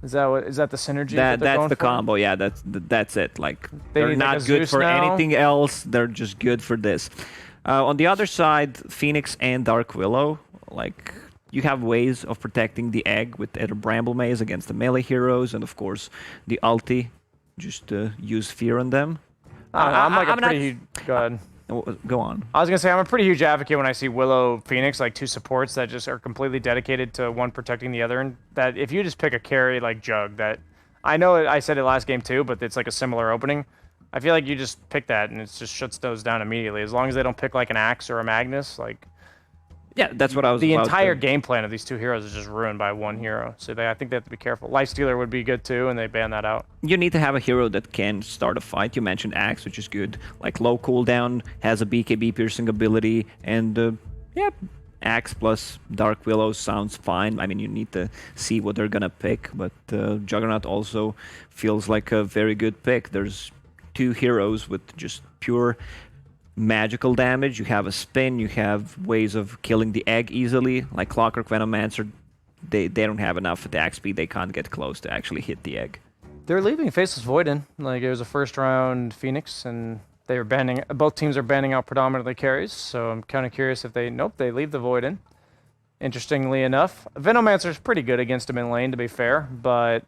Is that the synergy? That's the combo. Yeah, that's it. Like they're not like good Zeus for now? anything else. They're just good for this. On the other side, Phoenix and Dark Willow, like you have ways of protecting the egg with either Bramble Maze against the melee heroes, and of course the ulti. Just use fear on them. I don't know, I'm like a I'm pretty huge... Go ahead. Go on. I was going to say, I'm a pretty huge advocate when I see Willow, Phoenix, like two supports that just are completely dedicated to one protecting the other. And that if you just pick a carry like Jug, that... I know I said it last game too, but it's like a similar opening. I feel like you just pick that and it just shuts those down immediately. As long as they don't pick like an Axe or a Magnus, like... Yeah, that's what I was The about entire to... game plan of these two heroes is just ruined by one hero. So I think they have to be careful. Lifestealer would be good too, and they ban that out. You need to have a hero that can start a fight. You mentioned Axe, which is good. Like low cooldown, has a BKB piercing ability, and yeah, Axe plus Dark Willow sounds fine. I mean, you need to see what they're gonna pick, but Juggernaut also feels like a very good pick. There's two heroes with just pure magical damage. You have a spin, you have ways of killing the egg easily, like Clockwork Venomancer. They don't have enough attack speed, they can't get close to actually hit the egg. They're leaving Faceless Void in. Like, it was a first round Phoenix, and they were banning... Both teams are banning out predominantly carries, so I'm kind of curious if they... Nope, they leave the Void in. Interestingly enough. Venomancer's pretty good against him in lane, to be fair, but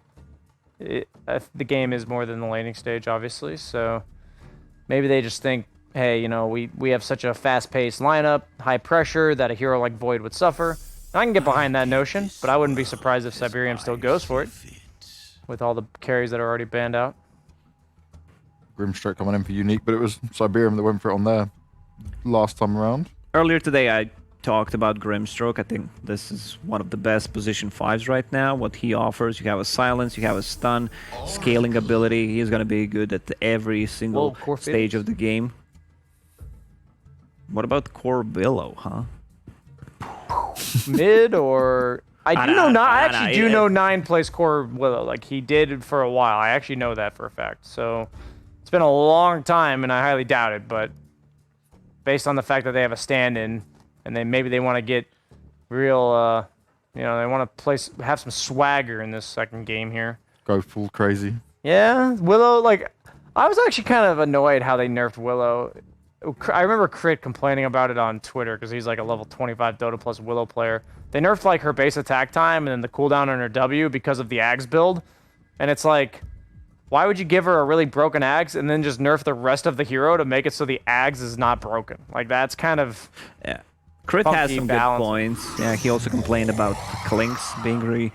the game is more than the laning stage, obviously, so maybe they just think, hey, you know, we have such a fast-paced lineup, high pressure, that a hero like Void would suffer. I can get behind that notion, but I wouldn't be surprised if Cyberium still goes for it, with all the carries that are already banned out. Grimstroke coming in for Unique, but it was Cyberium that went for it on there last time around. Earlier today, I talked about Grimstroke. I think this is one of the best position 5s right now. What he offers, you have a silence, you have a stun, scaling ability. He's going to be good at every single stage of the game. What about Core Willow, huh? Mid or... I actually do know 9 plays Core Willow. Like, he did for a while. I actually know that for a fact. So, it's been a long time, and I highly doubt it. But based on the fact that they have a stand-in, and maybe they want to get real, you know, they want to have some swagger in this second game here. Go full crazy. Yeah, Willow, like, I was actually kind of annoyed how they nerfed Willow. I remember Crit complaining about it on Twitter because he's like a level 25 Dota plus Willow player. They nerfed like her base attack time and then the cooldown on her W because of the Ags build. And it's like, why would you give her a really broken Ags and then just nerf the rest of the hero to make it so the Ags is not broken? Like, that's kind of... Yeah. Crit has some good points. Yeah, he also complained about Clinks being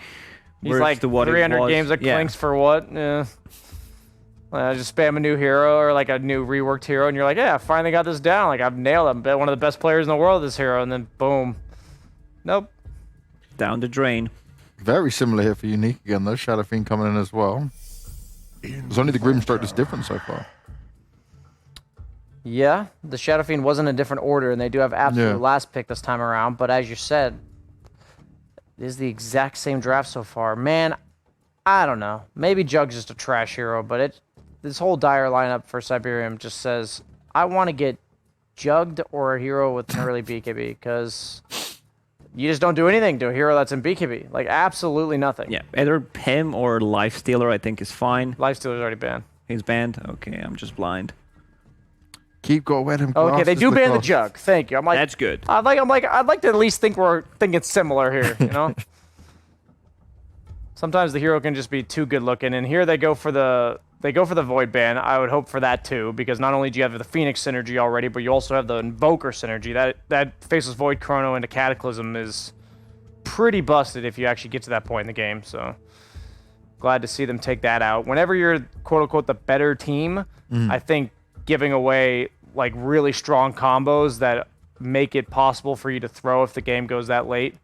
He's like, 300 games of Clinks for what? Yeah. Just spam a new hero or like a new reworked hero, and you're like, yeah, I finally got this down. Like, I've nailed it. I'm one of the best players in the world, this hero, and then boom. Nope. Down the drain. Very similar here for Unique again, though. Shadow Fiend coming in as well. There's only the Grimstroke that's different so far. Yeah, the Shadow Fiend wasn't a different order, and they do have absolute last pick this time around, but as you said, it is the exact same draft so far. Man, I don't know. Maybe Jug's just a trash hero, but this whole dire lineup for Cyberium just says, I want to get Jugged or a hero with an early BKB, because you just don't do anything to a hero that's in BKB. Like, absolutely nothing. Yeah, either him or Lifestealer I think is fine. Lifestealer's already banned. He's banned? Okay, I'm just blind. Keep going with him. Okay, they do ban the Jug. Thank you. I'm like, that's good. I'd like to at least think we're thinking similar here, you know? Sometimes the hero can just be too good looking, and here they go for the Void ban. I would hope for that too, because not only do you have the Phoenix synergy already, but you also have the Invoker synergy. That Faceless Void Chrono into Cataclysm is pretty busted if you actually get to that point in the game. So glad to see them take that out. Whenever you're quote unquote the better team, I think giving away like really strong combos that make it possible for you to throw if the game goes that late,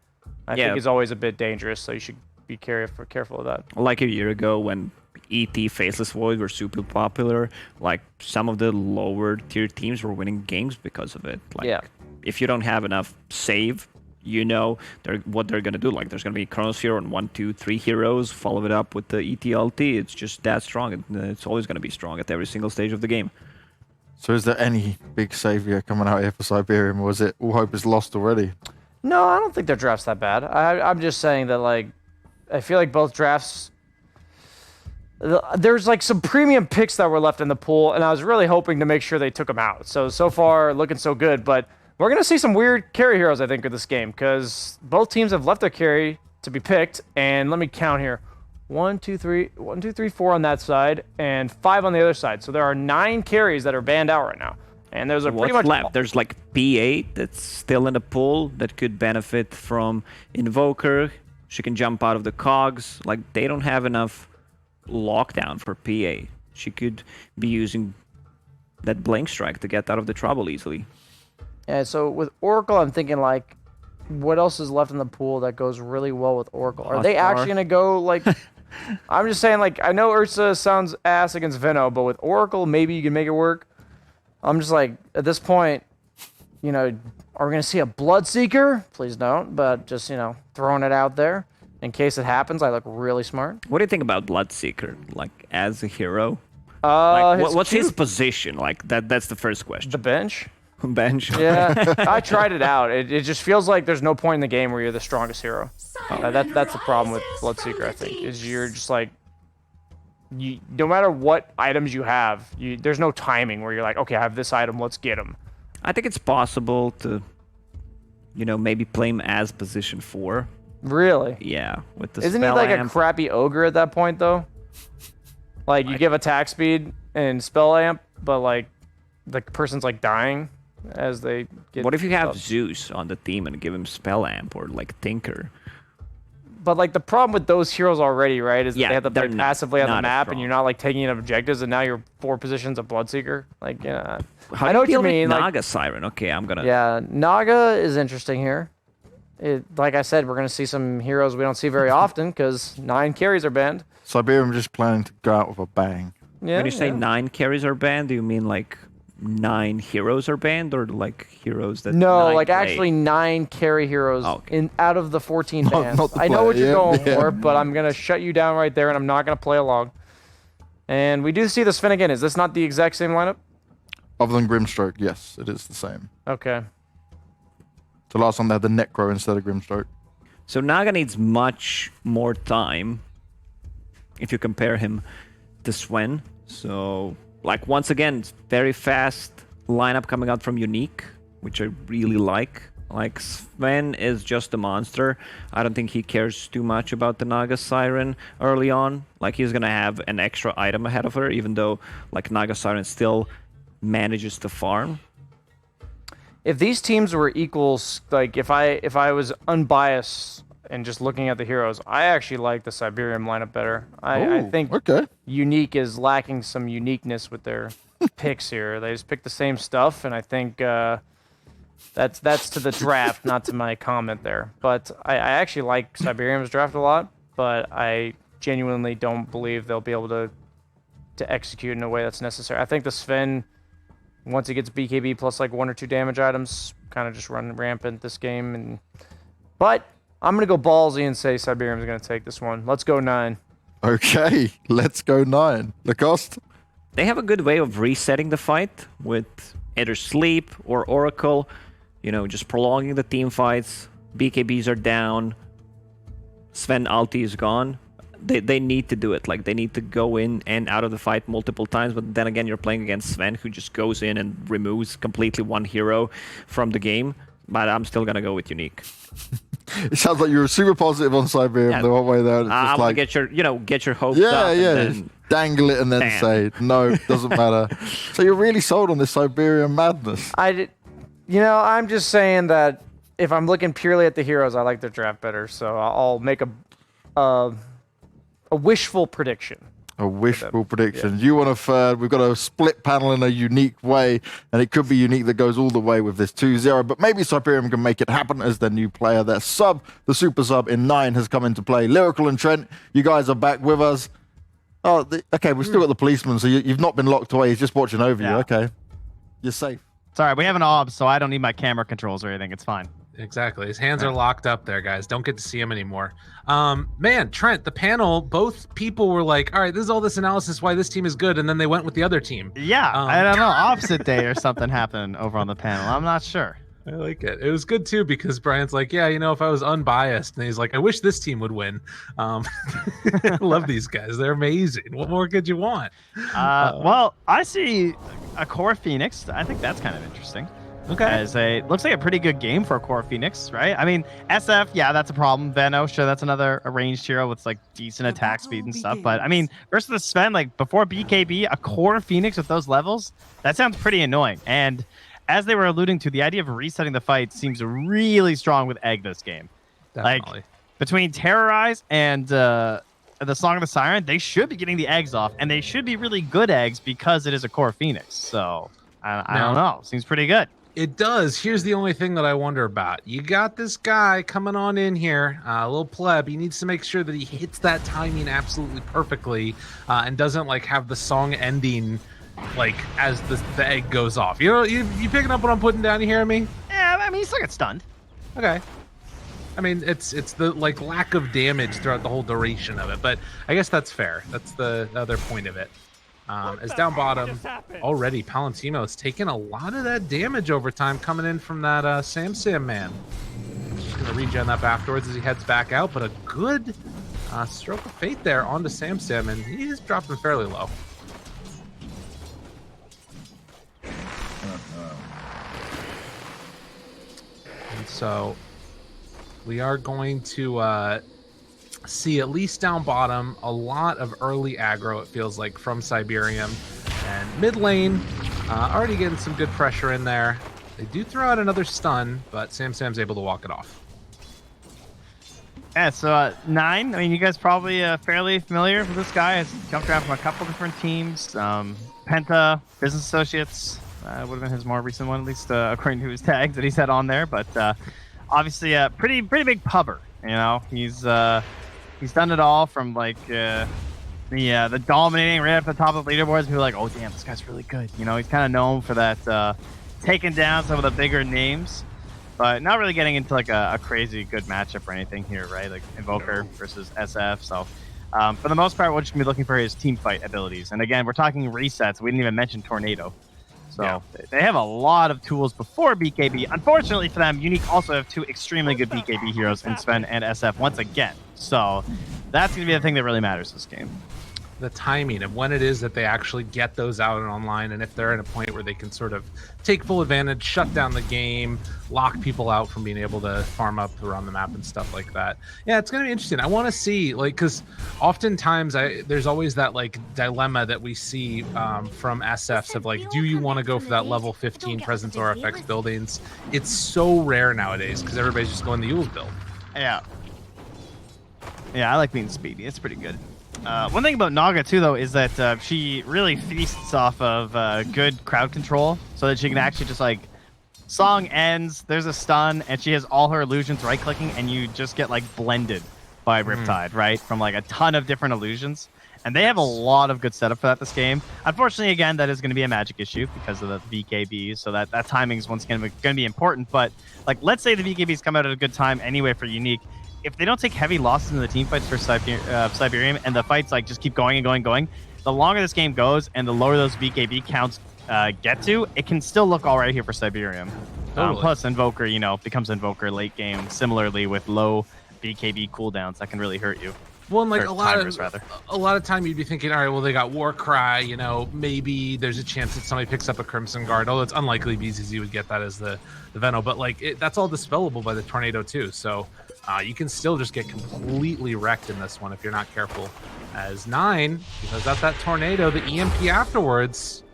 I think is always a bit dangerous. So you should be careful of that. Like a year ago when ET Faceless Void were super popular, like some of the lower tier teams were winning games because of it. Like, if you don't have enough save, you know what they're gonna do. Like, there's gonna be Chronosphere on 1, 2, 3 heroes, follow it up with the ET ulti. It's just that strong. It's always gonna be strong at every single stage of the game. So is there any big savior coming out here for Cyberium, or is it all hope is lost already? No, I don't think their draft's that bad. I'm just saying that, like, I feel like both drafts, there's like some premium picks that were left in the pool, and I was really hoping to make sure they took them out. So far, looking so good, but we're going to see some weird carry heroes, I think, with this game, because both teams have left their carry to be picked, and let me count here. 1, 2, 3, 4 on that side, and 5 on the other side. So there are 9 carries that are banned out right now. And those are pretty much left. There's like P8 that's still in the pool that could benefit from Invoker. She can jump out of the cogs. Like, they don't have enough lockdown for PA. She could be using that Blink Strike to get out of the trouble easily. Yeah, so with Oracle, I'm thinking, like, what else is left in the pool that goes really well with Oracle? Are they actually going to go, like... I'm just saying, like, I know Ursa sounds ass against Veno, but with Oracle, maybe you can make it work. I'm just like, at this point, you know, are we going to see a Bloodseeker? Please don't, but just, you know, throwing it out there. In case it happens, I look really smart. What do you think about Bloodseeker, like, as a hero? What's his position? Like, that's the first question. The bench? Bench? Yeah, I tried it out. It just feels like there's no point in the game where you're the strongest hero. That's the problem with Bloodseeker, I think, is you're just like, no matter what items you have, there's no timing where you're like, okay, I have this item, let's get him. I think it's possible to, you know, maybe play him as position 4. Really? Yeah, with the Isn't he spell like amp. a crappy ogre at that point, though? Like, you give attack speed and spell amp, but, like, the person's, like, dying as they get... What if you have Zeus on the team and give him spell amp or, like, Tinker? But, like, the problem with those heroes already, right, is that they have to play they're passively on the not map, strong. and you're not, like, taking in objectives, and now you're 4 positions of Bloodseeker. Like, yeah. How I do know what you deal with mean. Like, Naga Siren? Okay, I'm gonna... yeah, Naga is interesting here. Like I said, we're going to see some heroes we don't see very often, because 9 carries are banned. Cyberium just planning to go out with a bang. Yeah, When you say yeah. 9 carries are banned, do you mean, like, 9 heroes are banned, or, like, heroes that... No, 9 like, play? actually 9 carry heroes out of the 14 bans. not the I know what player, you're going yeah. for, but I'm going to shut you down right there, and I'm not going to play along. And we do see this Finn again. Is this not the exact same lineup? Other than Grimstroke, yes, it is the same. Okay. The last time they had the Necro instead of Grimstroke. So Naga needs much more time if you compare him to Sven. So, like, once again, it's very fast lineup coming out from Unique, which I really like. Like, Sven is just a monster. I don't think he cares too much about the Naga Siren early on. Like, he's gonna have an extra item ahead of her, even though, like, Naga Siren still manages to farm. If these teams were equals, like if I was unbiased and just looking at the heroes, I actually like the Cyberium lineup better. I think Okay. Unique is lacking some uniqueness with their picks here. They just pick the same stuff, and I think that's to the draft, not to my comment there. But I actually like Cyberium's draft a lot, but I genuinely don't believe they'll be able to execute in a way that's necessary. I think the Sven, once he gets BKB plus like 1 or 2 damage items, kind of just run rampant this game. But I'm going to go ballsy and say Cyberium's going to take this one. Let's go 9. Okay, let's go 9. Lacoste? They have a good way of resetting the fight with either Sleep or Oracle, you know, just prolonging the team fights. BKBs are down. Sven ulti is gone. They need to do it. Like, they need to go in and out of the fight multiple times, but then again, you're playing against Sven, who just goes in and removes completely one hero from the game. But I'm still gonna go with Unique. It sounds like you were super positive on Cyberium the whole way there. It's I'm just gonna like, get your hopes yeah, up. yeah. And Just then, dangle it and then Damn. say, no, doesn't matter. So you're really sold on this Cyberium madness. I'm just saying that if I'm looking purely at the heroes, I like their draft better. So I'll make a wishful prediction. A wishful prediction. You want a third. We've got a split panel in a unique way, and it could be Unique that goes all the way with this 2-0, but maybe Cyberium can make it happen as their new player. Their sub, the super sub in 9 has come into play. Lyrical and Trent, you guys are back with us. Oh, okay, we've still got the policeman, so you've not been locked away. He's just watching over you. Okay. You're safe. It's all right. We have an OBS, so I don't need my camera controls or anything. It's fine. Exactly. His hands are locked up there, guys. Don't get to see him anymore. Man, Trent, the panel, both people were like, all right, this is all this analysis why this team is good, and then they went with the other team. Yeah, I don't know. Opposite day or something happened over on the panel. I'm not sure. I like it. It was good too because Brian's like, yeah, you know, if I was unbiased, and he's like, I wish this team would win. I love these guys; they're amazing. What more could you want? Well, I see a core Phoenix. I think that's kind of interesting. Okay. Looks like a pretty good game for a core Phoenix, right? I mean, SF, yeah, that's a problem. Veno, sure, that's another ranged hero with like decent attack speed and stuff. But I mean, versus the Sven, like before BKB, a core Phoenix with those levels, that sounds pretty annoying. And as they were alluding to, the idea of resetting the fight seems really strong with Egg this game. Definitely. Like between Terrorize and the Song of the Siren, they should be getting the eggs off, and they should be really good eggs because it is a core Phoenix. So I don't know. Seems pretty good. It does. Here's the only thing that I wonder about. You got this guy coming on in here, a little pleb. He needs to make sure that he hits that timing absolutely perfectly and doesn't like have the song ending like as the egg goes off. You know, you picking up what I'm putting down? You hearing me? Yeah, I mean, he still gets stunned. Okay. I mean, it's the like lack of damage throughout the whole duration of it, but I guess that's fair. That's the other point of it. As down bottom, already Palantino's taking a lot of that damage over time coming in from that Sam man. Just going to regen up afterwards as he heads back out, but a good stroke of fate there onto Sam, and he is dropping fairly low. And so we are going to see at least down bottom a lot of early aggro, it feels like, from Cyberium. And mid lane, already getting some good pressure in there. They do throw out another stun, but Sam's able to walk it off. Yeah, so 9, I mean, you guys probably fairly familiar with this guy. Has jumped around from a couple different teams. Penta, Business Associates, would have been his more recent one, at least according to his tags that he's had on there. But obviously a pretty big pubber, you know. He's done it all from like the dominating right up the top of leaderboards. People are like, oh damn, this guy's really good. You know, he's kind of known for that taking down some of the bigger names, but not really getting into like a crazy good matchup or anything here, right? Like Invoker versus SF. So for the most part, we're just gonna be looking for his team fight abilities. And again, we're talking resets. We didn't even mention Tornado. So they have a lot of tools before BKB. Unfortunately for them, Unique also have 2 extremely good BKB heroes in Sven and SF once again. So that's going to be the thing that really matters this game. The timing of when it is that they actually get those out and online, and if they're at a point where they can sort of take full advantage, shut down the game, lock people out from being able to farm up around the map and stuff like that. Yeah, it's going to be interesting. I want to see, like, because oftentimes there's always that like dilemma that we see from SFs of like, do you want to go for that level 15 presence or effects buildings? It's so rare nowadays because everybody's just going the Yule's build. Yeah, I like being speedy. It's pretty good. One thing about Naga, too, though, is that she really feasts off of good crowd control so that she can actually just, like, song ends, there's a stun, and she has all her illusions right-clicking, and you just get, like, blended by Riptide, right? From, like, a ton of different illusions. And they have a lot of good setup for that this game. Unfortunately, again, that is going to be a magic issue because of the VKBs, so that timing is once again going to be important. But, like, let's say the VKBs come out at a good time anyway for Unique. If they don't take heavy losses in the team fights for Cyberium and the fights like just keep going and going and going, the longer this game goes and the lower those VKB counts get to, it can still look all right here for Cyberium. Totally. Plus Invoker, you know, becomes Invoker late game. Similarly with low VKB cooldowns, that can really hurt you. Well, and like a lot of time you'd be thinking, all right, well, they got Warcry, you know, maybe there's a chance that somebody picks up a Crimson Guard, although it's unlikely BZZ would get that as the Veno, but like that's all dispellable by the Tornado too, so you can still just get completely wrecked in this one if you're not careful. As 9, because at that Tornado, the EMP afterwards,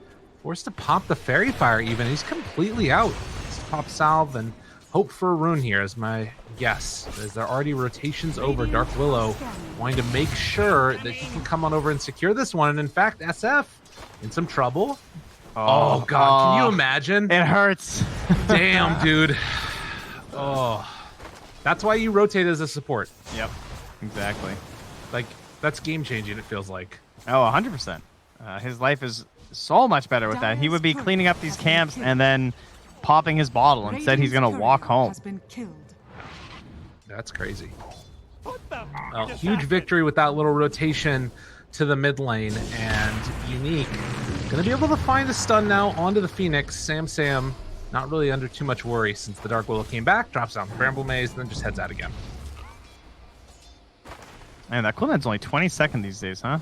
forced to pop the Fairy Fire even, he's completely out. Let's pop Salve and hope for a rune here is my guess, as there are already rotations over. Dark Willow wanting to make sure that he can come on over and secure this one, and in fact, SF in some trouble. Oh God, can you imagine? It hurts. Damn, dude. Oh, that's why you rotate as a support. Yep, exactly. Like, that's game changing, it feels like. Oh, 100%. His life is so much better with that. He would be cleaning up these camps and then popping his bottle and said he's going to walk home. That's crazy. Well, huge victory with that little rotation to the mid lane, and Unique going to be able to find a stun now onto the Phoenix. Sam not really under too much worry since the Dark Willow came back, drops down the Bramble Maze, and then just heads out again. Man, that cooldown's only 20 seconds these days, huh?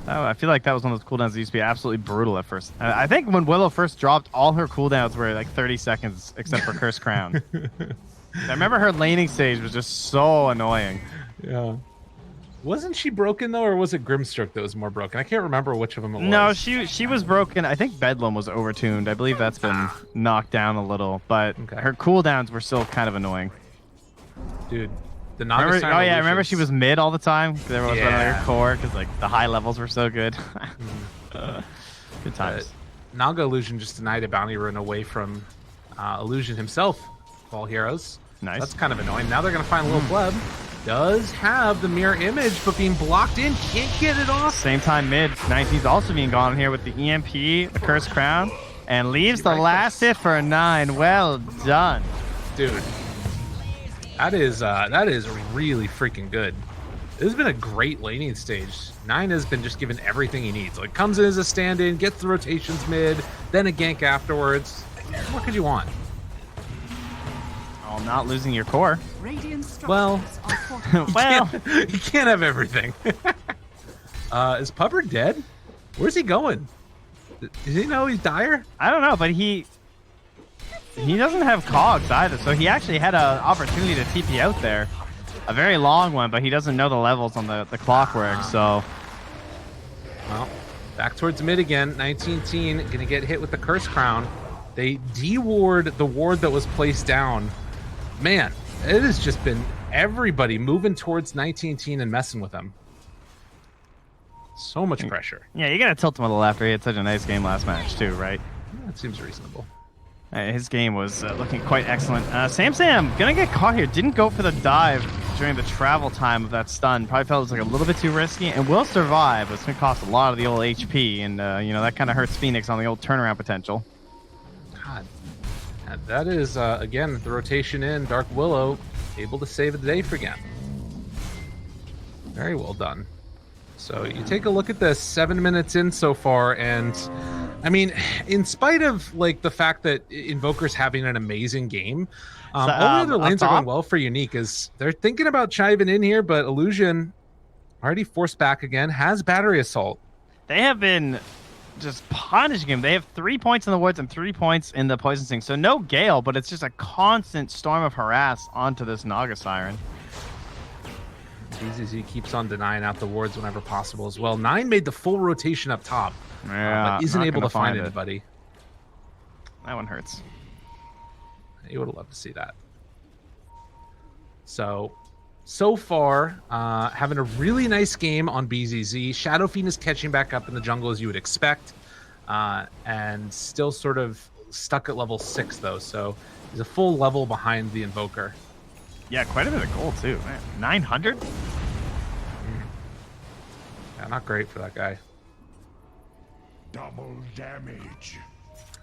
Oh, I feel like that was one of those cooldowns that used to be absolutely brutal at first. I think when Willow first dropped, all her cooldowns were like 30 seconds, except for Curse Crown. I remember her laning stage was just so annoying. Yeah. Wasn't she broken, though, or was it Grimstroke that was more broken? I can't remember which of them it was. No, she was broken. I think Bedlam was overtuned. I believe that's been knocked down a little, but her cooldowns were still kind of annoying. Dude. Remember she was mid all the time because everyone was running her core because like the high levels were so good. Good times. Naga Illusion just denied a bounty run away from Illusion himself. All heroes. Nice. That's kind of annoying. Now they're gonna find Lil Pleb. Does have the mirror image, but being blocked in, can't get it off. Same time mid. 19's also being gone here with the EMP, the Curse Crown, and leaves the last hit for a 9. Well done, dude. That is really freaking good. This has been a great laning stage. 9 has been just given everything he needs. Like, comes in as a stand-in, gets the rotations mid, then a gank afterwards. What could you want? Oh, not losing your core. Well, well, you can't have everything. Is Pupper dead? Where's he going? Does he know he's dire? I don't know, but he doesn't have cogs either, so he actually had an opportunity to TP out there. A very long one, but he doesn't know the levels on the clockwork, so... Well, back towards mid again. 19-teen, gonna get hit with the Curse Crown. They de-ward the ward that was placed down. Man, it has just been everybody moving towards 19-teen and messing with him. So much pressure. Yeah, you gotta tilt him on the left. He had such a nice game last match, too, right? That seems reasonable. His game was looking quite excellent. Sam gonna get caught here. Didn't go for the dive during the travel time of that stun. Probably felt it was like a little bit too risky, and will survive. But it's gonna cost a lot of the old HP, and you know that kind of hurts Phoenix on the old turnaround potential. God, and that is again the rotation in. Dark Willow able to save the day for again. Very well done. So you take a look at this, 7 minutes in so far, and I mean, in spite of like the fact that Invoker's having an amazing game, all the other lanes are going well for Unique. Is they're thinking about chiving in here, but Illusion already forced back again, has Battery Assault. They have been just punishing him. They have 3 points in the woods and 3 points in the Poison Sting. So no Gale, but it's just a constant storm of harass onto this Naga Siren. BZZ keeps on denying out the wards whenever possible as well. 9 made the full rotation up top, but isn't able to find anybody. That one hurts. You would have loved to see that. So far, having a really nice game on BZZ. Shadowfiend is catching back up in the jungle as you would expect, and still sort of stuck at level 6 though, so he's a full level behind the Invoker. Yeah, quite a bit of gold too, man. 900? Yeah, not great for that guy. Double damage.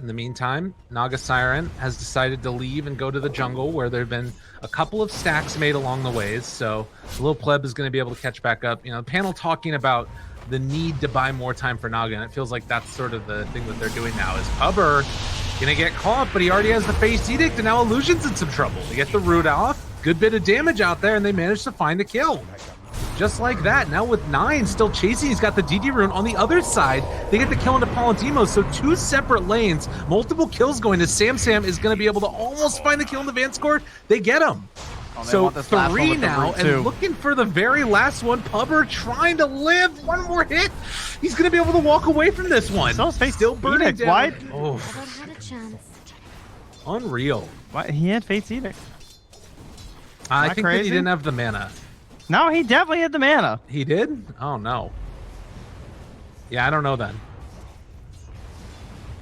In the meantime, Naga Siren has decided to leave and go to the jungle, where there have been a couple of stacks made along the ways, so Lil Pleb is going to be able to catch back up. You know, the panel talking about the need to buy more time for Naga, and it feels like that's sort of the thing that they're doing now, is Pubber going to get caught, but he already has the Face Edict, and now Illusion's in some trouble. They get the root off, good bit of damage out there, and they manage to find a kill. Just like that. Now with 9 still chasing, he's got the DD rune on the other side. They get the kill into Palantimo, so 2 separate lanes, multiple kills going to Sam is going to be able to almost find the kill in the Vance Court. They get him. So 3 now, and looking for the very last one. Pubber trying to live. One more hit. He's going to be able to walk away from this one. Still burning down. Why? Oh. Unreal. Why? He had Fate's Edict. I think that he didn't have the mana. No, he definitely had the mana. He did? Oh, no. Yeah, I don't know then.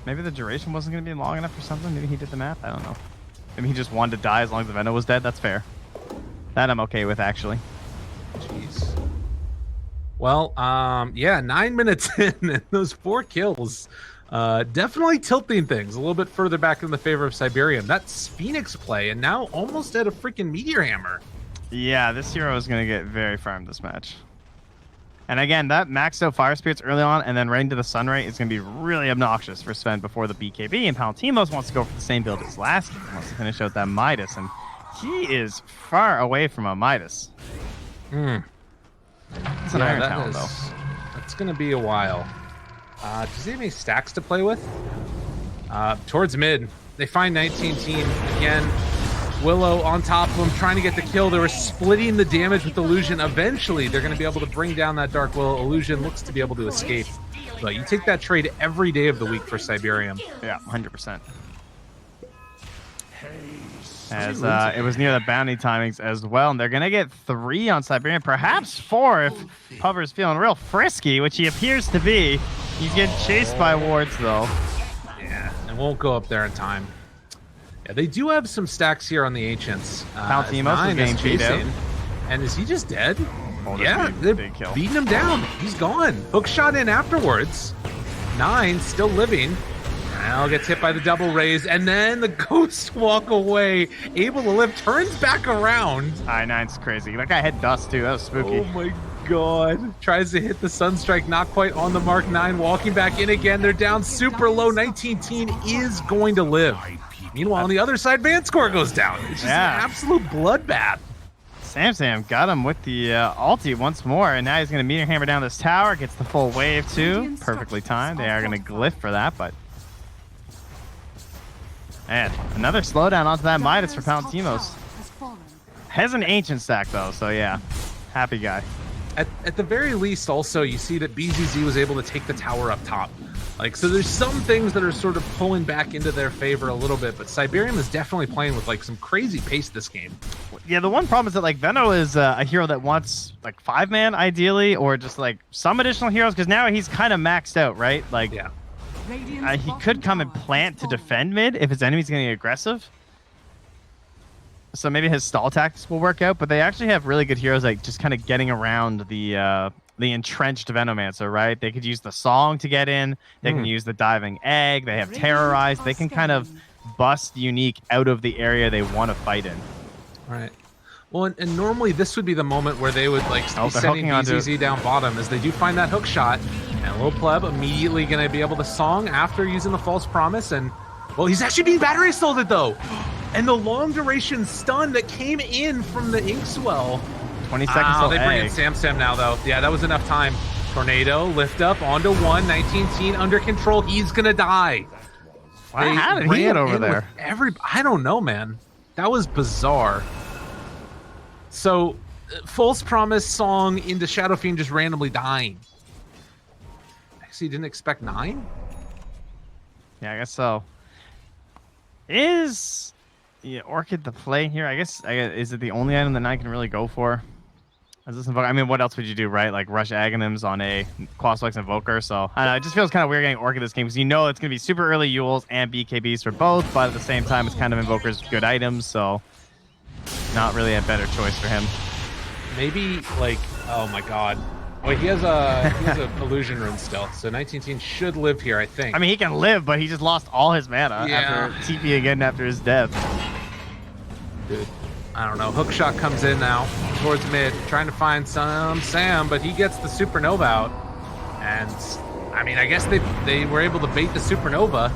Maybe the duration wasn't going to be long enough or something. Maybe he did the math. I don't know. Maybe he just wanted to die as long as the Venom was dead. That's fair. That I'm okay with, actually. Jeez. Well, yeah, 9 minutes in, and those 4 kills definitely tilting things a little bit further back in the favor of Cyberium. That's Phoenix play, and now almost at a freaking Meteor Hammer. Yeah, this hero is going to get very farmed this match. And again, that maxed out Fire Spirits early on and then right into the Sunray is going to be really obnoxious for Sven before the BKB. And Palantimos wants to go for the same build as last game. Wants to finish out that Midas. And he is far away from a Midas. It's an Iron Talon, though. That's going to be a while. Does he have any stacks to play with? Towards mid. They find 19 team again. Willow on top of him, trying to get the kill. They were splitting the damage with Illusion. Eventually, they're going to be able to bring down that Dark Willow. Illusion looks to be able to escape. But you take that trade every day of the week for Cyberium. Yeah, 100%. As it was near the bounty timings as well. And they're going to get 3 on Cyberium, perhaps 4 if Puffer's feeling real frisky, which he appears to be. He's getting chased by wards, though. Yeah, and won't go up there in time. Yeah, they do have some stacks here on the Ancients. Palantimos is getting chasing. And is he just dead? Oh, yeah, they're beating him down. He's gone. Hook shot in afterwards. 9 still living. Now gets hit by the double raise, and then the ghost walk away, able to live, turns back around. I-9's crazy. That guy had dust too. That was spooky. Oh my god. Tries to hit the Sunstrike, not quite on the mark. 9 walking back in again. They're down super low. 19 teen is going to live. Meanwhile, on the other side, Vanscore goes down. It's just an absolute bloodbath. Sam got him with the ulti once more, and now he's going to meteor hammer down this tower. Gets the full wave too. Perfectly timed. They are going to glyph for that, but... And another slowdown onto that Midas for Palantimos. Has an Ancient stack though, so yeah. Happy guy. At the very least, also, you see that BZZ was able to take the tower up top. Like, so there's some things that are sort of pulling back into their favor a little bit, but Cyberium is definitely playing with, like, some crazy pace this game. Yeah, the one problem is that, like, Venno is a hero that wants, like, 5-man, ideally, or just, like, some additional heroes, because now he's kind of maxed out, right? Like, yeah. He could come and plant to defend mid if his enemy's getting aggressive. So maybe his stall tactics will work out, but they actually have really good heroes, like, just kind of getting around the entrenched Venomancer, right? They could use the Song to get in. They can use the Diving Egg. They have Terrorize. They can kind of bust Unique out of the area they want to fight in. Right. Well, and normally this would be the moment where they would, like, be sending BZZ down bottom, as they do find that hook shot. And Lil Pleb immediately going to be able to Song after using the False Promise. And, well, he's actually being battery assaulted, though. And the long duration stun that came in from the Inkswell. 20 seconds till they bring in Sam now, though. Yeah, that was enough time. Tornado, lift up, onto 1. 19 teen under control. He's going to die. How did he get over there? I don't know, man. That was bizarre. So, False Promise Song into Shadow Fiend just randomly dying. Actually, didn't expect 9? Yeah, I guess so. Is Orchid the play here? I guess is it the only item that 9 can really go for? I mean, what else would you do, right? Like rush Aghanims on a Quasflex Invoker. So I don't know, it just feels kind of weird getting Orchid this game because you know it's going to be super early Yules and BKBs for both, but at the same time, it's kind of Invoker's good items, so not really a better choice for him. Maybe like, oh my god. Wait, he has a illusion rune still, so 19 should live here, I think. I mean, he can live, but he just lost all his mana after TP again after his death. Dude, I don't know. Hookshot comes in now towards mid, trying to find some Sam, but he gets the Supernova out. And, I mean, I guess they were able to bait the Supernova,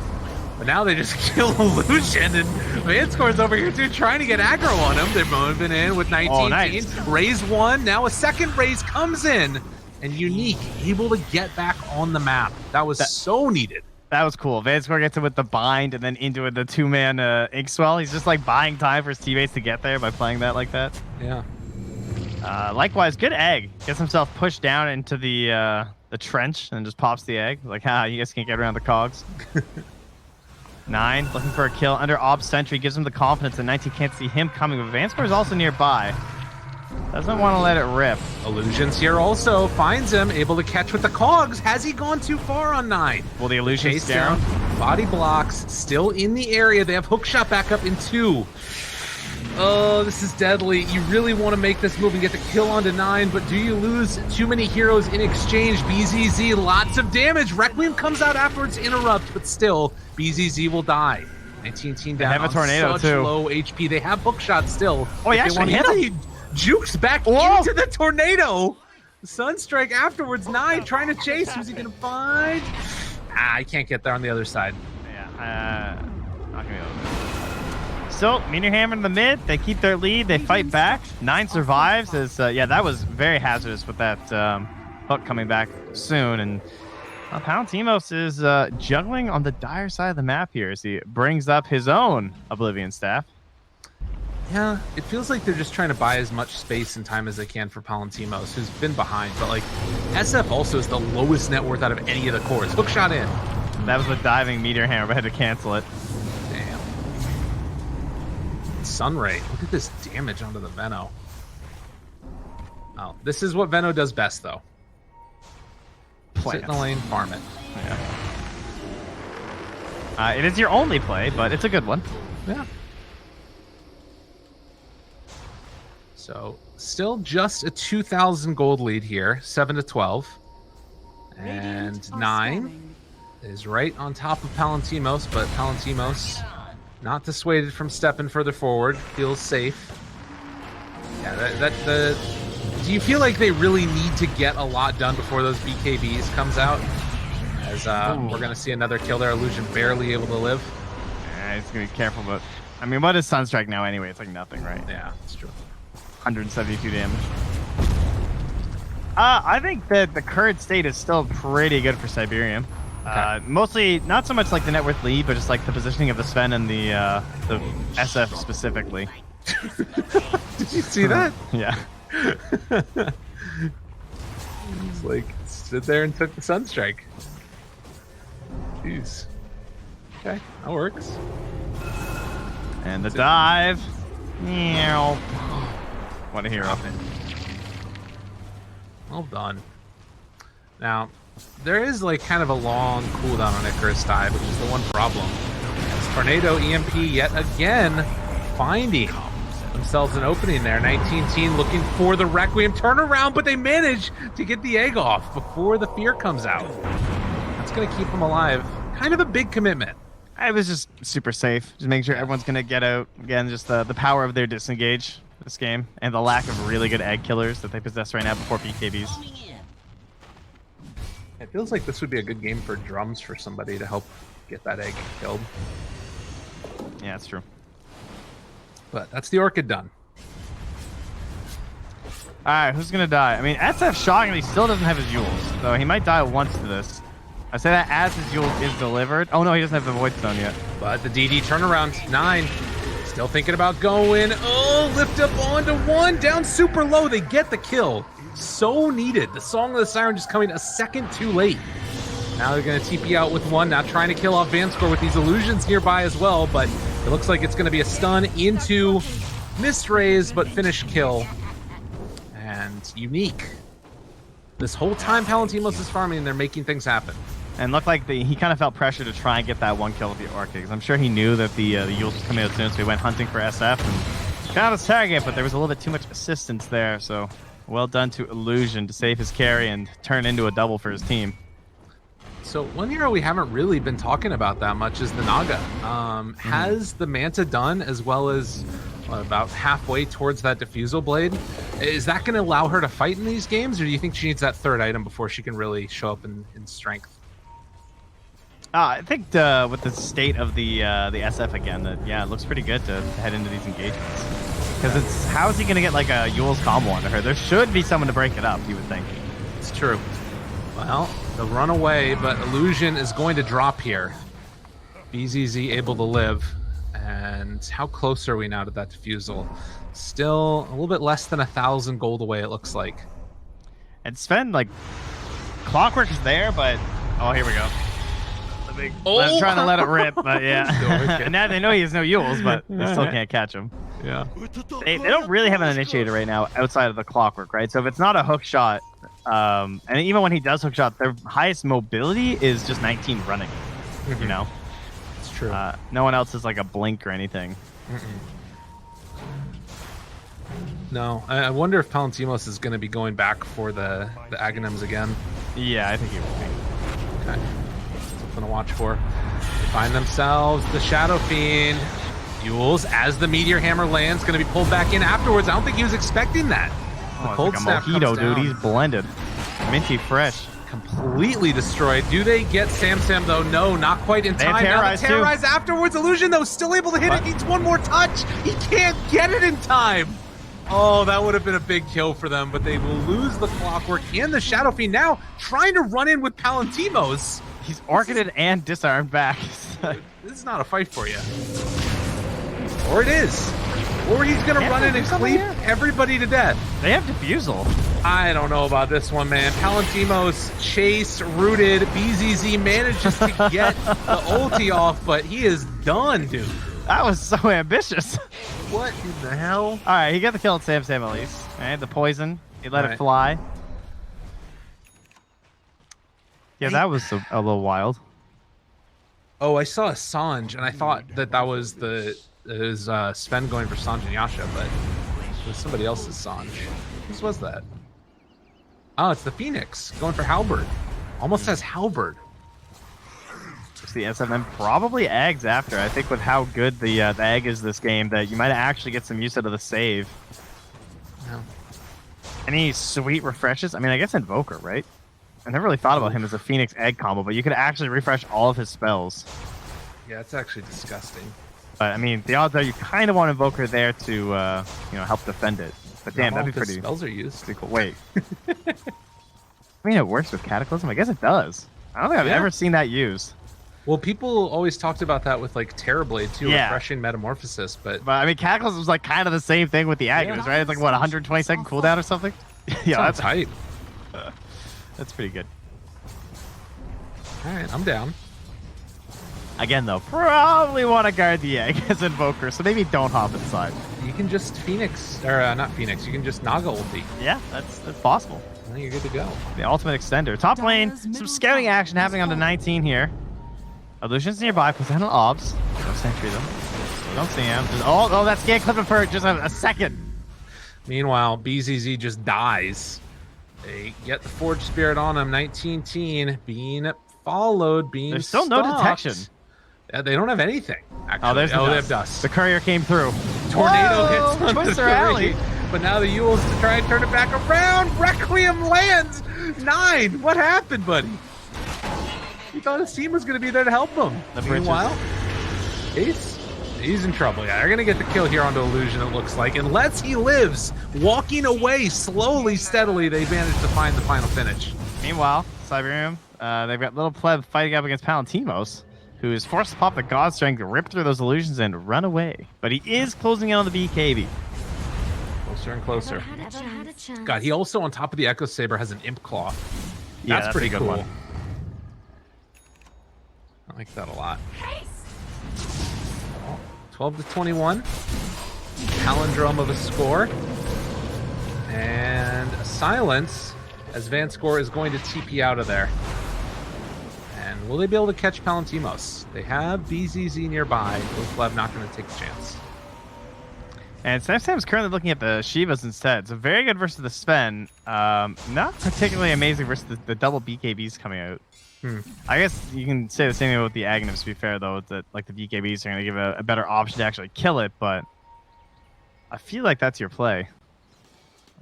but now they just kill Illusion, and Vanscore's over here too, trying to get aggro on him. They're moving in with 19. Oh, nice. Raise 1, now a second raise comes in, and Unique able to get back on the map. That was so needed. That was cool. Vanscore gets it with the bind and then into the 2-man Inkswell. He's just like buying time for his teammates to get there by playing that like that. Yeah. Likewise, good egg. Gets himself pushed down into the trench and just pops the egg. Like, you guys can't get around the cogs. 9 looking for a kill under Ob Sentry. Gives him the confidence that 19 can't see him coming, but Vanscore is also nearby. Doesn't want to let it rip. Illusions here also finds him, able to catch with the cogs. Has he gone too far on 9? Well, the Illusion's chase down. Body blocks, still in the area. They have hookshot back up in 2. Oh, this is deadly. You really want to make this move and get the kill onto 9, but do you lose too many heroes in exchange? BZZ, lots of damage. Requiem comes out afterwards, interrupt, but still, BZZ will die. 19 down. They have a tornado such too. Low HP. They have hookshot still. Oh, he actually hit him. Jukes back into the tornado. Sunstrike afterwards. 9 trying to chase. Who's he gonna find? I can't get there on the other side. Yeah, not gonna be able to. So, Meteor Hammer in the mid. They keep their lead. They fight back. 9 survives. As yeah, that was very hazardous with that hook coming back soon. And Palantimos is juggling on the dire side of the map here as he brings up his own Oblivion staff. Yeah, it feels like they're just trying to buy as much space and time as they can for Palantimos, who's been behind. But like, SF also is the lowest net worth out of any of the cores. Hookshot in. That was a diving Meteor Hammer, but had to cancel it. Damn. Sunray. Look at this damage onto the Veno. Oh, this is what Veno does best, though. Sit in the lane, farm it. Yeah. It is your only play, but it's a good one. Yeah. So, still just a 2,000 gold lead here, 7-12. And 9 is right on top of Palantimos, but Palantimos not dissuaded from stepping further forward, feels safe. Yeah, do you feel like they really need to get a lot done before those BKBs comes out? As we're going to see another kill there, Illusion barely able to live. Yeah, he's going to be careful, but I mean, what is Sunstrike now anyway? It's like nothing, right? Yeah, it's true. 172 damage. I think that the current state is still pretty good for Cyberium. Okay. Mostly, not so much like the net worth lead, but just like the positioning of the Sven and the SF specifically. Did you see that? Yeah. He's like, stood there and took the Sunstrike. Jeez. Okay, that works. And the dive. Meow. What a hero. Well done. Now, there is like kind of a long cooldown on Icarus dive, which is the one problem. As Tornado EMP yet again finding themselves an opening there. 19-teen looking for the Requiem turnaround, but they manage to get the egg off before the fear comes out. That's going to keep them alive. Kind of a big commitment. It was just super safe. Just making sure everyone's going to get out. Again, just the power of their disengage this game and the lack of really good egg killers that they possess right now before BKBs. It feels like this would be a good game for drums for somebody to help get that egg killed. Yeah, that's true. But that's the Orchid done. Alright, who's going to die? I mean, SF shockingly still doesn't have his Yules, so he might die once to this. I say that as his Yule is delivered. Oh no, he doesn't have the Void Stone yet. But the DD turnaround, 9. Still thinking about going. Oh, lift up onto 1. Down super low. They get the kill. So needed. The Song of the Siren just coming a second too late. Now they're going to TP out with 1. Now trying to kill off Vanscore with these illusions nearby as well. But it looks like it's going to be a stun into Mist Rays, but finish kill. And Unique. This whole time Palantimos is farming and they're making things happen. And looked like he kind of felt pressure to try and get that one kill with the Orchid, because I'm sure he knew that the Yules was coming out soon, so he went hunting for SF and found his target, but there was a little bit too much assistance there, so well done to Illusion to save his carry and turn into a double for his team. So one hero we haven't really been talking about that much is the Naga. Has the Manta done as well as about halfway towards that Diffusal Blade? Is that going to allow her to fight in these games, or do you think she needs that third item before she can really show up in strength? I think with the state of the SF again, that yeah, it looks pretty good to head into these engagements. Because it's how is he going to get like a Yule's combo onto her? There should be someone to break it up, you would think. It's true. Well, they'll run away, but Illusion is going to drop here. BZZ able to live. And how close are we now to that Diffusal? Still a little bit less than 1,000 gold away, it looks like. And Sven, like, Clockwork is there, but oh, here we go. I'm trying to let it rip, but yeah. And now they know he has no Yules, but they still can't catch him. Yeah. They don't really have an initiator right now outside of the Clockwork, right? So if it's not a hook shot, and even when he does hook shot, their highest mobility is just 19 running. You know? It's true. No one else is like a blink or anything. No. I wonder if Palantimos is going to be going back for the Aghanims again. Yeah, I think he will be. Okay. Something to watch for. They find themselves the Shadow Fiend. Yules, as the Meteor Hammer lands, going to be pulled back in afterwards. I don't think he was expecting that. Oh, cold it's snap like a mojito, comes dude. down. He's blended. Minty fresh. Completely destroyed. Do they get Sam though? No, not quite in They have time. Now Terrorize, the too. Terrorize afterwards. Illusion though still able to hit What? it. Needs one more touch. He can't get it in time. Oh, that would have been a big kill for them, but they will lose the Clockwork and the Shadow Fiend now trying to run in with Palantimos. He's orchided and disarmed back. This is not a fight for you. Or it is. Or he's going to Yeah, run in do and something cleave here. everybody to death. They have Diffusal. I don't know about this one, man. Palantimos, chase, rooted, BZZ manages to get the ulti off, but he is done, dude. That was so ambitious. What in the hell? All right, he got the kill at Sam at least. All right, the poison. He let All it right. fly. Yeah, that was a little wild. Oh, I saw a Sanj, and I thought that was Sven going for Sanj and Yasha, but it was somebody else's Sanj. Whose was that? Oh, it's the Phoenix going for Halberd. Almost has Halberd. Just the SMM probably Eggs after. I think with how good the Egg is this game, that you might actually get some use out of the save. Yeah. Any sweet refreshes? I mean, I guess Invoker, right? I never really thought about him as a Phoenix Egg combo, but you could actually refresh all of his spells. Yeah, it's actually disgusting. But I mean, the odds are you kind of want Invoker there to help defend it. But damn, Not all that'd be of his pretty spells are used. pretty cool. Wait. I mean, it works with Cataclysm. I guess it does. I don't think I've Yeah. ever seen that used. Well, people always talked about that with like Terrorblade too, Yeah. refreshing Metamorphosis, but But I mean, Cataclysm was like kind of the same thing with the Agnes, right? It's like what, 120-second cooldown or something? Yeah, that's that's tight. that's pretty good. All right, I'm down. Again, though, probably want to guard the Egg as Invoker, so maybe don't hop inside. You can just Phoenix, or not Phoenix. You can just Naga ulti. Yeah, that's possible. Then you're good to go. The ultimate extender. Top lane, some scouting action happening on the 19 here. Illusion's nearby, puts down an Obs. No sentry them. Don't see him. Oh, that's scan clipping for just a second. Meanwhile, BZZ just dies. They get the Forge Spirit on him. 19-teen being followed, being There's still no stalked. detection. Yeah, they don't have anything. Actually. Oh, there's the they dust. have dust. The courier came through. Tornado Whoa, hits on the Twister three, Alley. but now the Yules to try and turn it back around. Requiem lands 9. What happened, buddy? He thought his team was going to be there to help him. The bridges. Meanwhile, he's in trouble. Yeah, they're going to get the kill here onto Illusion, it looks like. Unless he lives, walking away slowly, steadily, they manage to find the final finish. Meanwhile, Cyberium, they've got little pleb fighting up against Palantimos, who is forced to pop the God Strength, rip through those illusions, and run away. But he is closing in on the BKB. Closer and closer. God, he also, on top of the Echo Saber, has an Imp Claw. That's pretty a good cool. one. I like that a lot. 12 to 21. Palindrome of a score. And a silence as Vanscore is going to TP out of there. And will they be able to catch Palantimos? They have BZZ nearby. Lev not going to take the chance. And Sam's currently looking at the Shivas instead. So very good versus the Sven. Not particularly amazing versus the double BKBs coming out. I guess you can say the same thing about the Agnes, to be fair, though, that like the BKBs are going to give a better option to actually kill it, but I feel like that's your play.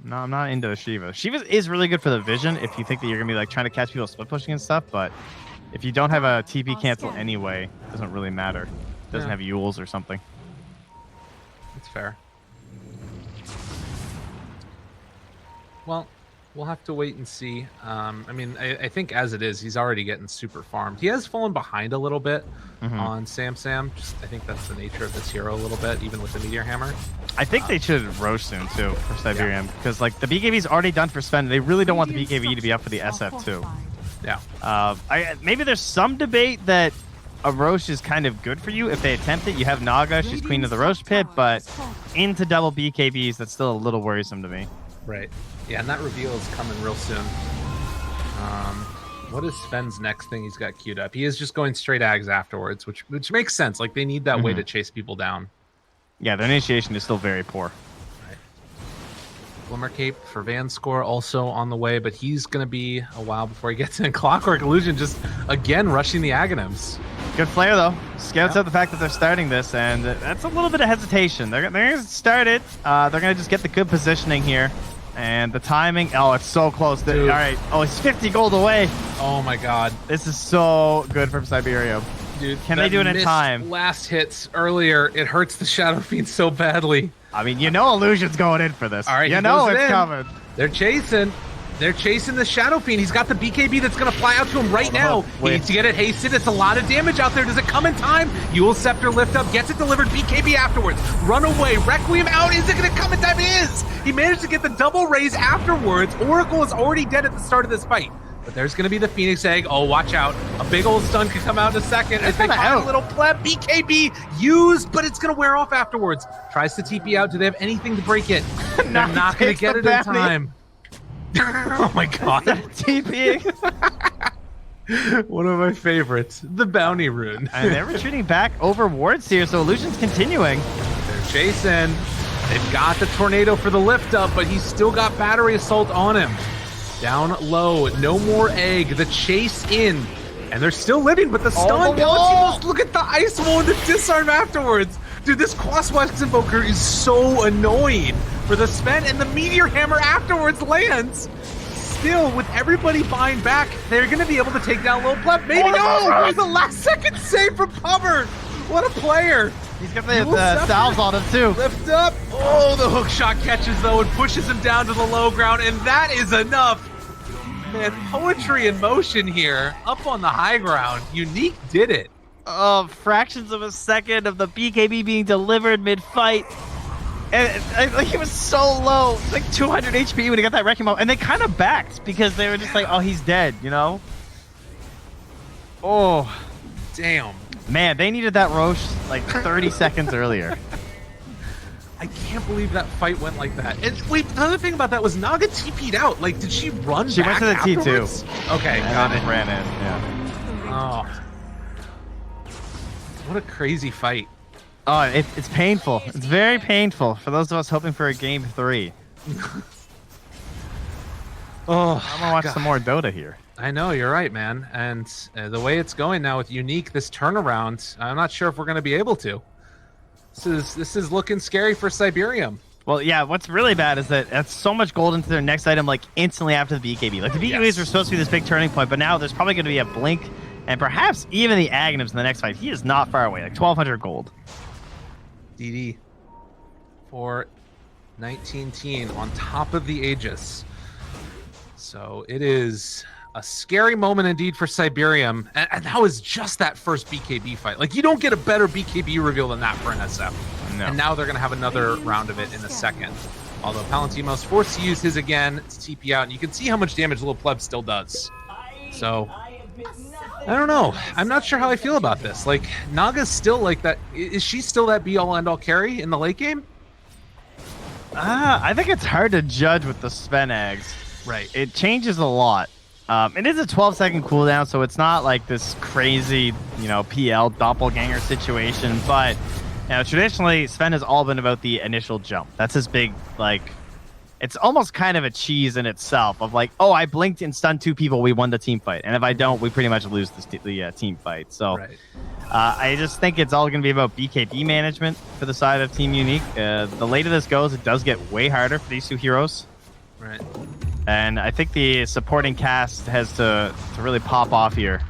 No, I'm not into the Shiva. Shiva is really good for the vision if you think that you're going to be like trying to catch people split pushing and stuff, but if you don't have a TP cancel anyway, it doesn't really matter. It doesn't have Yules or something. That's fair. Well, we'll have to wait and see. I mean, I think as it is, he's already getting super farmed. He has fallen behind a little bit on Sam. Just, I think that's the nature of this hero a little bit, even with the Meteor Hammer. I think they should Roche soon, too, for Cyberium, because like the BKB's already done for Sven. They really don't want the BKB to be up for the SF, too. Yeah. Maybe there's some debate that a Roche is kind of good for you if they attempt it. You have Naga, she's queen of the Roche pit, but into double BKBs, that's still a little worrisome to me. Right. Yeah, and that reveal is coming real soon. What is Sven's next thing he's got queued up? He is just going straight Ags afterwards, which makes sense. Like, they need that way to chase people down. Yeah, their initiation is still very poor. Right. Glimmer Cape for Vanscore also on the way, but he's going to be a while before he gets in. Clockwork Illusion just, again, rushing the Aghanims. Good player, though. Scouts out the fact that they're starting this, and that's a little bit of hesitation. They're going to start it. They're going to just get the good positioning here. And the timing, oh, it's so close. All Dude. right, oh, it's 50 gold away. Oh my god. This is so good from Cyberium. Dude, Can they do it in missed time? Last hits earlier, it hurts the Shadow Fiend so badly. I mean, you know Illusion's going in for this. All right, you he know goes it's in. coming. They're chasing. They're chasing the Shadow Fiend. He's got the BKB that's going to fly out to him right now. He wait. needs to get it hasted. It's a lot of damage out there. Does it come in time? Eul Scepter lift up, gets it delivered. BKB afterwards. Run away. Requiem out. Is it going to come in time? It is. He managed to get the double raise afterwards. Oracle is already dead at the start of this fight. But there's going to be the Phoenix Egg. Oh, watch out. A big old stun could come out in a second. As they find a little pleb. BKB used, but it's going to wear off afterwards. Tries to TP out. Do they have anything to break it? They're not going to get it in time. Oh my god. TP. One of my favorites. The bounty rune. And they're retreating back over wards here, so Illusion's continuing. They're chasing. They've got the tornado for the lift up, but he's still got battery assault on him. Down low. No more egg. The chase in. And they're still living, but the stun. Palacios, look at the ice wall and the disarm afterwards. Dude, this Crosswest Invoker is so annoying for the Sven, and the Meteor Hammer afterwards lands. Still, with everybody buying back, they're going to be able to take down Lil Pleb. Maybe no! It was a last-second save from Pummer. What a player. He's got the salves on him, too. Lift up. Oh, the hook shot catches, though, and pushes him down to the low ground, and that is enough. Man, poetry in motion here. Up on the high ground. Unique did it. Fractions of a second of the BKB being delivered mid-fight. And like he was so low, like 200 HP when he got that wrecking ball, and they kind of backed because they were just like, "Oh, he's dead," you know. Oh, damn! Man, they needed that Roche like 30 seconds earlier. I can't believe that fight went like that. And wait, the other thing about that was Naga TP'd out. Like, did she run? She back went to the afterwards? T2. Okay, and got then it. Ran in. Yeah. Oh, what a crazy fight! Oh, it's painful. It's very painful for those of us hoping for a game 3. Oh, I'm gonna watch some more Dota here. I know, you're right, man. And the way it's going now with Unique, this turnaround, I'm not sure if we're going to be able to. This is looking scary for Cyberium. Well, yeah, what's really bad is that that's so much gold into their next item, like, instantly after the BKB. Like, the BKBs were supposed to be this big turning point, but now there's probably going to be a Blink, and perhaps even the Aghanims in the next fight. He is not far away, like 1,200 gold. DD for 19 teen on top of the Aegis. So it is a scary moment indeed for Cyberium. And that was just that first BKB fight. Like, you don't get a better BKB reveal than that for an SF. No. And now they're going to have another round of it in a second. Although Palantimos forced to use his again to TP out. And you can see how much damage Little Pleb still does. So, I don't know. I'm not sure how I feel about this. Like, Naga's still like that. Is she still that be-all, end-all carry in the late game? I think it's hard to judge with the Sven eggs. Right. It changes a lot. It is a 12-second cooldown, so it's not like this crazy, PL doppelganger situation. But traditionally, Sven has all been about the initial jump. That's his big, it's almost kind of a cheese in itself of like, oh, I blinked and stunned 2 people, we won the team fight. And if I don't, we pretty much lose the team fight. So right. I just think it's all going to be about BKB management for the side of Team Unique. The later this goes, it does get way harder for these 2 heroes. Right. And I think the supporting cast has to really pop off here.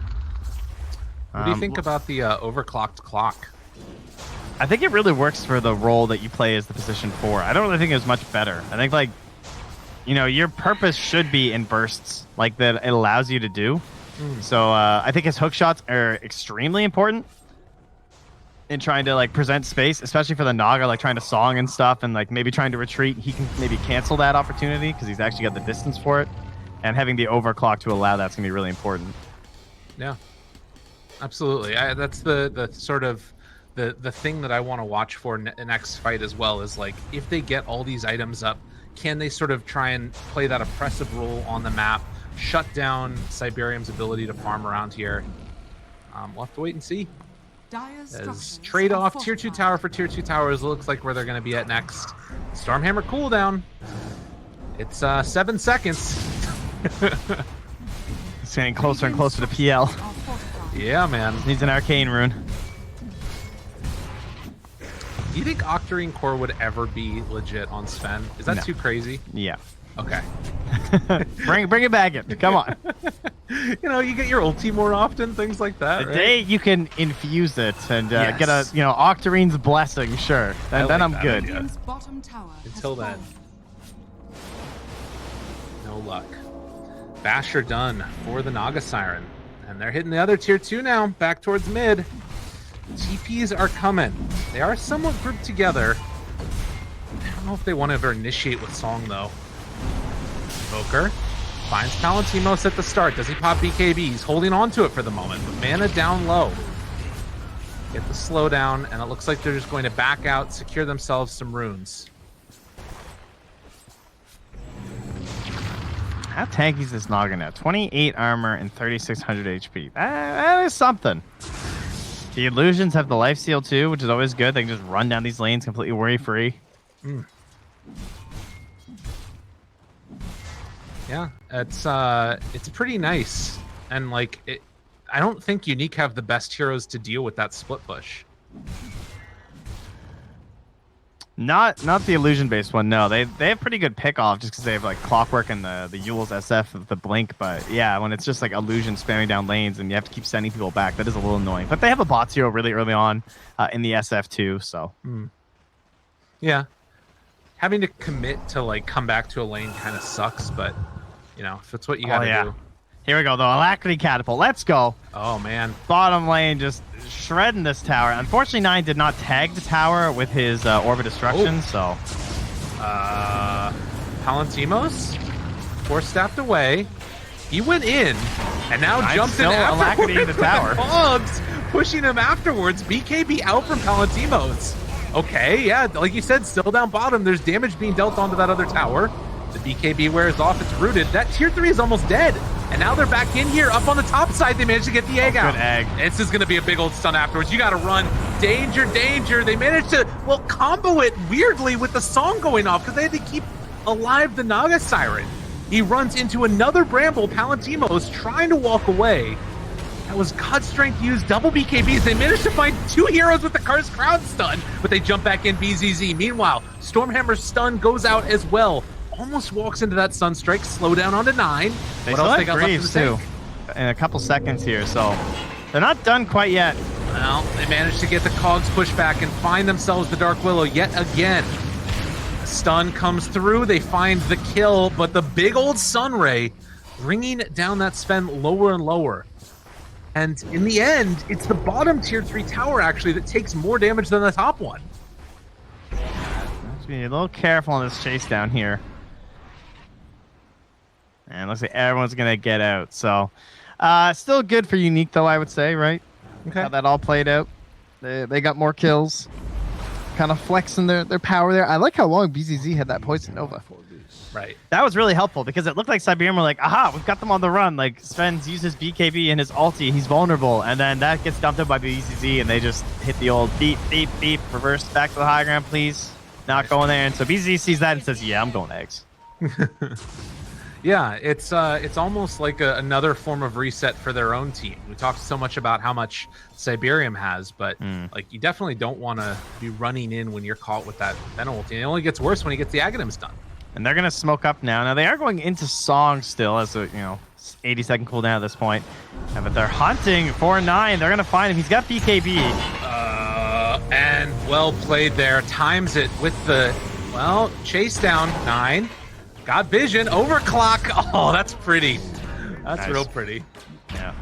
What do you think about the overclocked clock? I think it really works for the role that you play as the position 4. I don't really think it was much better. I think, your purpose should be in bursts, like that it allows you to do. So I think his hook shots are extremely important in trying to present space, especially for the Naga, trying to song and stuff, and maybe trying to retreat. He can maybe cancel that opportunity because he's actually got the distance for it, and having the overclock to allow that's gonna be really important. Yeah, absolutely. That's the sort of the thing that I want to watch for next fight as well is if they get all these items up, can they sort of try and play that oppressive role on the map, shut down Cyberium's ability to farm around here? We'll have to wait and see. As trade-off tier 2 tower for tier 2 towers looks like where they're going to be at next. Stormhammer cooldown. It's 7 seconds. It's getting closer and closer to PL. Yeah, man. Needs an arcane rune. Do you think Octarine Core would ever be legit on Sven? Is that too crazy? Yeah. Okay. bring it back in. Come on. You know, you get your ulti more often, things like that. The right? day you can infuse it and Yes. get a Octarine's blessing, sure. Then like I'm that good. idea. Bottom tower Until then, no luck. Basher done for the Naga Siren. And they're hitting the other tier 2 now, back towards mid. TPs are coming. They are somewhat grouped together. I don't know if they want to ever initiate with Song, though. Invoker finds Palantimos at the start. Does he pop BKB? He's holding on to it for the moment, but mana down low. Get the slowdown, and it looks like they're just going to back out, secure themselves some runes. How tanky is this Naga now? 28 armor and 3600 HP. That is something. The illusions have the life steal too, which is always good. They can just run down these lanes completely worry-free. Yeah, it's pretty nice, and like I don't think Unique have the best heroes to deal with that split push. Not the illusion-based one. No, they have pretty good pick-off just because they have like Clockwork and the Yule's SF with the blink. But yeah, when it's just like illusion spamming down lanes and you have to keep sending people back, that is a little annoying. But they have a bots hero really early on in the SF too. So Yeah, having to commit to like come back to a lane kind of sucks, but you know, if it's what you gotta do. Here we go though. Alacrity Catapult. Let's go. Oh man, Bottom lane just shredding this tower. Unfortunately, 9 did not tag the tower with his Orb of Destruction, so... Palantimos, force-staffed away. He went in, and now Nine's jumped in still alacrity afterwards the tower. with the Pogs, pushing him afterwards. BKB out from Palantimos. Okay, yeah, like you said, still down bottom. There's damage being dealt onto that other tower. The BKB wears off, it's rooted. That tier 3 is almost dead. And now they're back in here, up on the top side. They managed to get the egg out. Good egg. This is going to be a big old stun afterwards. You got to run. Danger, danger. They managed to, well, combo it weirdly with the song going off because they had to keep alive the Naga Siren. He runs into another Bramble. Palantimos trying to walk away. That was cut strength used, double BKBs. They managed to find 2 heroes with the Cursed Crowd stun, but they jump back in BZZ. Meanwhile, Stormhammer's stun goes out as well. Almost walks into that stun strike. Slow down onto 9. They What still else have they got left in Greaves, the too, tank? in a couple seconds here, so they're not done quite yet. Well, they managed to get the Cogs pushed back and find themselves the Dark Willow yet again. A stun comes through. They find the kill, but the big old Sunray bringing down that spend lower and lower. And in the end, it's the bottom tier 3 tower, actually, that takes more damage than the top one. Let's be a little careful on this chase down here. And looks like everyone's going to get out. So, still good for Unique, though, I would say, right? Okay. How that all played out. They got more kills. Kind of flexing their power there. I like how long BZZ had that Poison Nova. Right. That was really helpful because it looked like Cyberium were like, aha, we've got them on the run. Like, Sven's uses BKB and his ulti. He's vulnerable. And then that gets dumped up by BZZ, and they just hit the old beep, beep, beep, reverse back to the high ground, please. Not going there. And so BZZ sees that and says, yeah, I'm going eggs. Yeah, it's almost like another form of reset for their own team. We talked so much about how much Cyberium has, but like you definitely don't want to be running in when you're caught with that Venom ulti. It only gets worse when he gets the Aghanims done. And they're going to smoke up now. Now, they are going into Song still as a, 80-second cooldown at this point. But they're hunting for 9. They're going to find him. He's got BKB. And well played there. Times it with the, well, chase down. 9. Got vision. Overclock. Oh, that's pretty. That's Nice. real pretty. Yeah.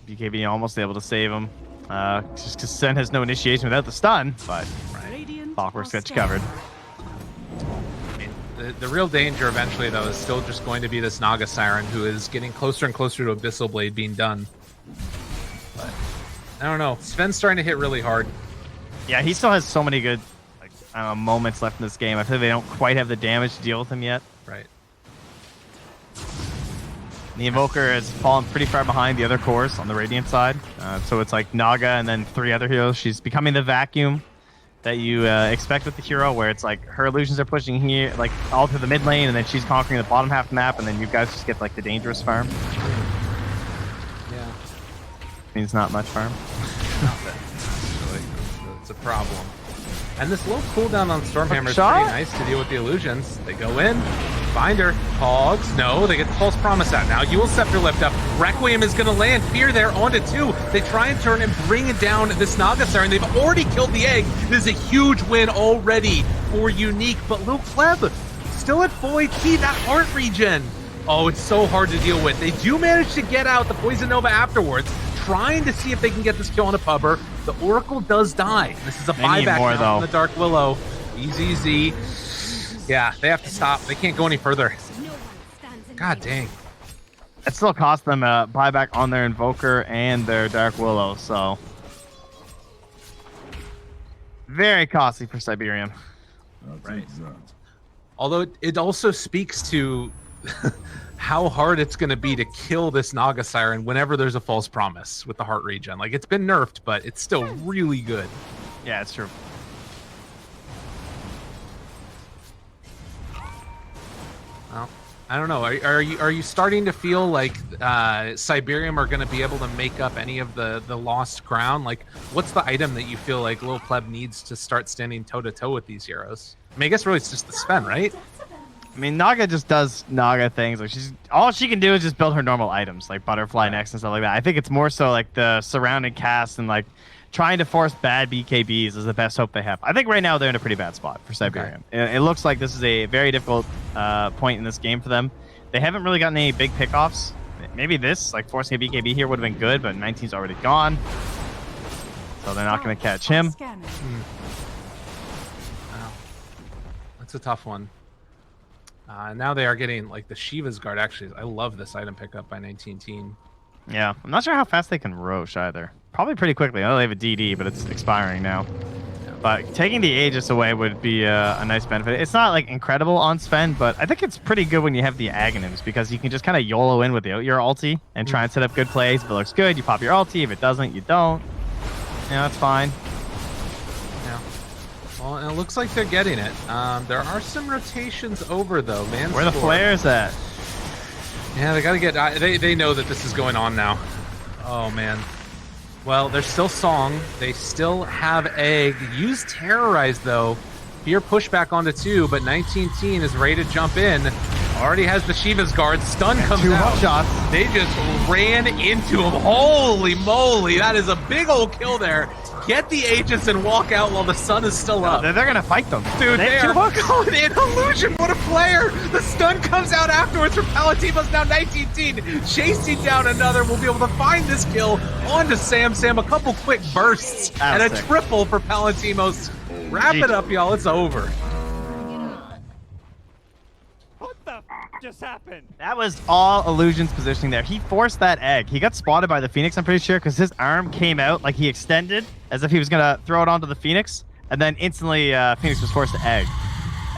BKB almost able to save him. Just because Sen has no initiation without the stun. But Clockwork's got you covered. I mean, the real danger eventually, though, is still just going to be this Naga Siren who is getting closer and closer to Abyssal Blade being done. But I don't know. Sven's starting to hit really hard. Yeah, he still has so many good moments left in this game. I feel like they don't quite have the damage to deal with him yet. Right. The Invoker has fallen pretty far behind the other cores on the Radiant side. So it's like Naga and then 3 other heroes. She's becoming the vacuum that you expect with the hero, where it's like her illusions are pushing here, like all through the mid lane, and then she's conquering the bottom half map, and then you guys just get like the dangerous farm. Yeah. Means not much farm. Nothing, actually. It's a problem. And this low cooldown on Stormhammer is Shot? pretty nice to deal with the illusions. They go in, Binder, Hogs, no, they get the False Promise out. Now Yule Scepter lift up, Requiem is gonna land, Fear there onto 2. They try and turn and bring it down this Naga Siren. They've already killed the egg. This is a huge win already for Unique, but Lil Pleb still at full HP, that heart regen. Oh, it's so hard to deal with. They do manage to get out the Poison Nova afterwards, trying to see if they can get this kill on a pubber. The Oracle does die. This is a buyback more, now from the Dark Willow. EZZ. Yeah, they have to stop. They can't go any further. God dang. It still cost them a buyback on their Invoker and their Dark Willow, so very costly for Cyberium. Right. Although it also speaks to how hard it's going to be to kill this Naga Siren whenever there's a False Promise with the heart regen. Like, it's been nerfed, but it's still really good. Yeah, it's true. Well, I don't know. Are you starting to feel like Cyberium are going to be able to make up any of the lost ground? Like, what's the item that you feel like Lil Pleb needs to start standing toe-to-toe with these heroes? I mean, I guess really it's just the Sven, right? I mean, Naga just does Naga things. Like, all she can do is just build her normal items, like Butterfly Next and stuff like that. I think it's more so like the surrounding cast and like trying to force bad BKBs is the best hope they have. I think right now they're in a pretty bad spot for Cyberium. Okay. It looks like this is a very difficult point in this game for them. They haven't really gotten any big pickoffs. Maybe this, like forcing a BKB here would have been good, but 19's already gone. So they're not going to catch him. Wow. That's a tough one. Now they are getting like the Shiva's Guard. Actually, I love this item pickup by 19 Teen. Yeah, I'm not sure how fast they can Rosh either. Probably pretty quickly. I know they have a DD, but it's expiring now. But taking the Aegis away would be a nice benefit. It's not like incredible on Sven, but I think it's pretty good when you have the Aghanims because you can just kind of YOLO in with your ulti and try and set up good plays. If it looks good, you pop your ulti. If it doesn't, you don't. Yeah, that's fine. Yeah. Well, and it looks like they're getting it. There are some rotations over though, man. Where the flares at? Yeah, they gotta get. They know that this is going on now. Oh man. Well, there's still Song. They still have Egg. Use Terrorize though. Fear pushback onto 2, but 19 Teen is ready to jump in. Already has the Shiva's Guard. Stun comes out. Shots. They just ran into him. Holy moly, that is a big old kill there. Get the Aegis and walk out while the sun is still up. They're going to fight them. Dude, they are going in. Illusion, what a player! The stun comes out afterwards for Palatimos, now 19 Teen. Chasing down another. We'll be able to find this kill onto Sam. A couple quick bursts and a triple for Palatimos. Wrap it up, y'all. It's over. What the just happened? That was all Illusion's positioning there. He forced that egg. He got spotted by the Phoenix, I'm pretty sure, because his arm came out like he extended as if he was going to throw it onto the Phoenix. And then instantly Phoenix was forced to egg.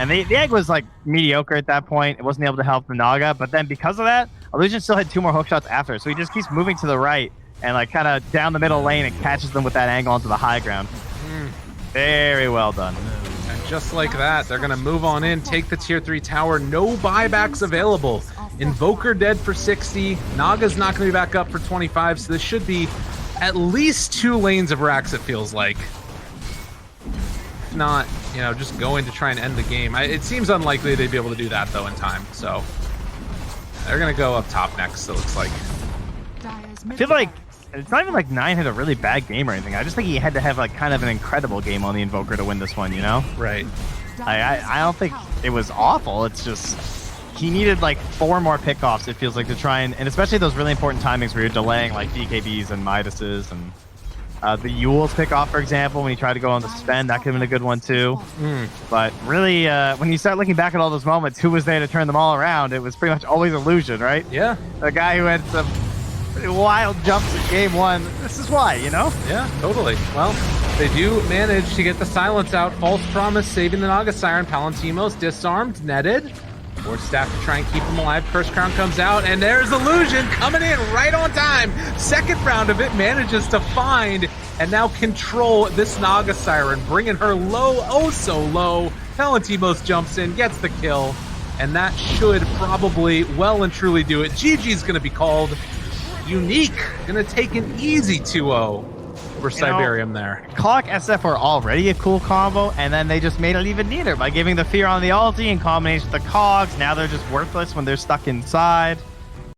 And the egg was like mediocre at that point. It wasn't able to help the Naga. But then because of that, Illusion still had 2 more hook shots after. So he just keeps moving to the right and like kind of down the middle lane and catches them with that angle onto the high ground. Very well done. And just like that, they're going to move on in, take the tier 3 tower. No buybacks available. Invoker dead for 60. Naga's not going to be back up for 25, so this should be at least 2 lanes of racks, it feels like. If not, you know, just going to try and end the game. It seems unlikely they'd be able to do that, though, in time. So they're going to go up top next, it looks like. I feel like it's not even like 9 had a really bad game or anything. I just think he had to have like kind of an incredible game on the Invoker to win this one, you know? Right. I don't think it was awful. It's just he needed like 4 more pickoffs, it feels like, to try and especially those really important timings where you're delaying like BKBs and Midases and the Yule's pickoff, for example, when he tried to go on the Sven, that could have been a good one too. But really, when you start looking back at all those moments, who was there to turn them all around? It was pretty much always Illusion, right? Yeah. The guy who had some pretty wild jumps in game 1. This is why, you know? Yeah, totally. Well, they do manage to get the silence out. False Promise saving the Naga Siren. Palantimos disarmed, netted. Or staff to try and keep him alive. Curse Crown comes out, and there's Illusion coming in right on time. Second round of it manages to find and now control this Naga Siren, bringing her low, oh so low. Palantimos jumps in, gets the kill, and that should probably well and truly do it. GG's going to be called. Unique going to take an easy 2-0 for Cyberium there. Clock SF were already a cool combo, and then they just made it even neater by giving the fear on the ulti in combination with the cogs. Now they're just worthless when they're stuck inside.